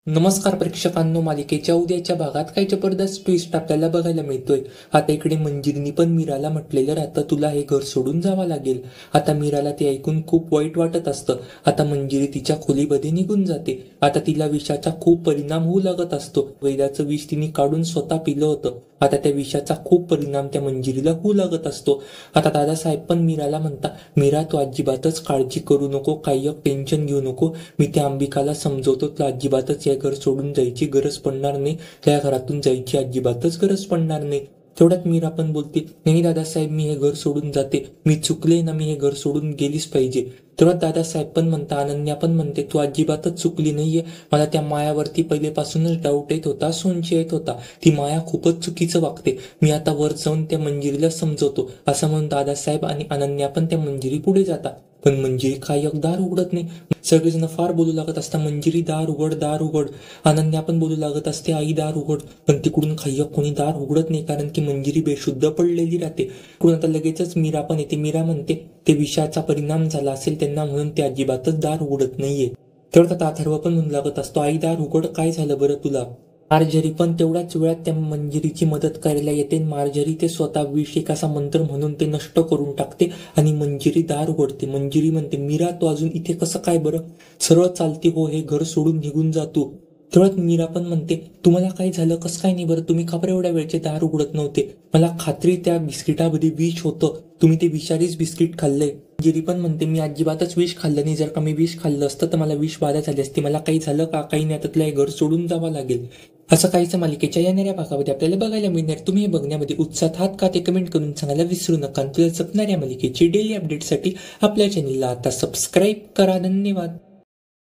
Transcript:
नमस्कार प्रेक्षकांनो, मालिकेच्या उद्याच्या भागात काही जबरदस्त ट्विस्ट आपल्याला बघायला मिळतोय. आता इकडे मंजिरीनी पण मीराला म्हटलेलं राहतं, तुला हे घर सोडून जावं लागेल. आता मीराला ते ऐकून खूप वाईट वाटत असतं. आता मंजिरी तिच्या खोलीमध्ये निघून जाते. आता तिला विषाचा खूप परिणाम होऊ लागत असतो. वैद्याचं विष तिने काढून स्वतः पिलं होतं. आता त्या विषाचा खूप परिणाम त्या मंजिरीला होऊ लागत असतो. आता दादासाहेब पण मीराला म्हणता, मीरा तू अजिबातच काळजी करू नको, काही टेन्शन घेऊ नको. मी त्या अंबिकाला समजवतो, तुला अजिबातच या घर सोडून जायची गरज पडणार नाही. त्या घरातून जायची अजिबातच गरज पडणार नाही. तेवढ्यात मीरा पण बोलते, नाही दादासाहेब मी हे घर सोडून जाते, मी चुकले ना, मी हे घर सोडून गेलीच पाहिजे. तेवढ्यात दादासाहेब पण म्हणता, अनन्या पण म्हणते, तू अजिबातच चुकली नाहीये. मला त्या मायावरती पहिलेपासूनच डाऊट येत होता, संशय येत होता. ती माया खूपच चुकीचं वागते. मी आता वर जाऊन त्या मंजिरीला समजवतो. असं म्हणून दादासाहेब आणि अनन्या पण त्या मंजिरी पुढे जातात. पण मंजिरी काही दार उघडत नाही. सगळेजण फार बोलू लागत असता, मंजिरी दार उघड, दार उघड. अनन्या पण बोलू लागत असते, आई दार उघड. पण तिकडून काही कोणी दार उघडत नाही, कारण की मंजिरी बेशुद्ध पडलेली राहते. तिकडून आता लगेचच मीरा पण येते. मीरा म्हणते, ते विषाचा परिणाम झाला असेल त्यांना, म्हणून ते अजिबातच दार उघडत नाहीये. तेवढं आता अथर्व पण म्हणू लागत असतो, आई दार उघड, काय झालं बरं तुला. मार्जरी पण तेवढ्याच वेळात त्या मंजिरीची मदत करायला येते. मार्जरी ते स्वतः विष एक असा मंत्र म्हणून ते नष्ट करून टाकते आणि मंजिरी दार उघडते. मंजिरी म्हणते, मीरा तू अजून इथे कसं काय बरं, सरळ चालते हो, हे घर सोडून निघून जातो. तेवढ्यात मीरा पण म्हणते, तुम्हाला काय झालं, कसं काय नाही बरं, तुम्ही का बरं एवढ्या वेळचे दार उघडत नव्हते. मला खात्री त्या बिस्किटामध्ये विष होतं, तुम्ही ते विषारीच बिस्किट खाल्लंय. मंजिरी पण म्हणते, मी अजिबातच विष खाल्लं नाही. जर का मी विष खाल्लं असतं तर मला विष बाधा झाली असती. मला काही झालं का, काही नाही, त्यातलं हे घर सोडून जावं लागेल. असं काहीच मालिकेच्या येणाऱ्या भागामध्ये आपल्याला बघायला मिळणार. तुम्ही हे बघण्यामध्ये उत्साहात आहात का ते कमेंट करून सांगायला विसरू नका. तुला जपणाऱ्या मालिकेची डेली अपडेटसाठी आपल्या चॅनलला आता सबस्क्राईब करा. धन्यवाद.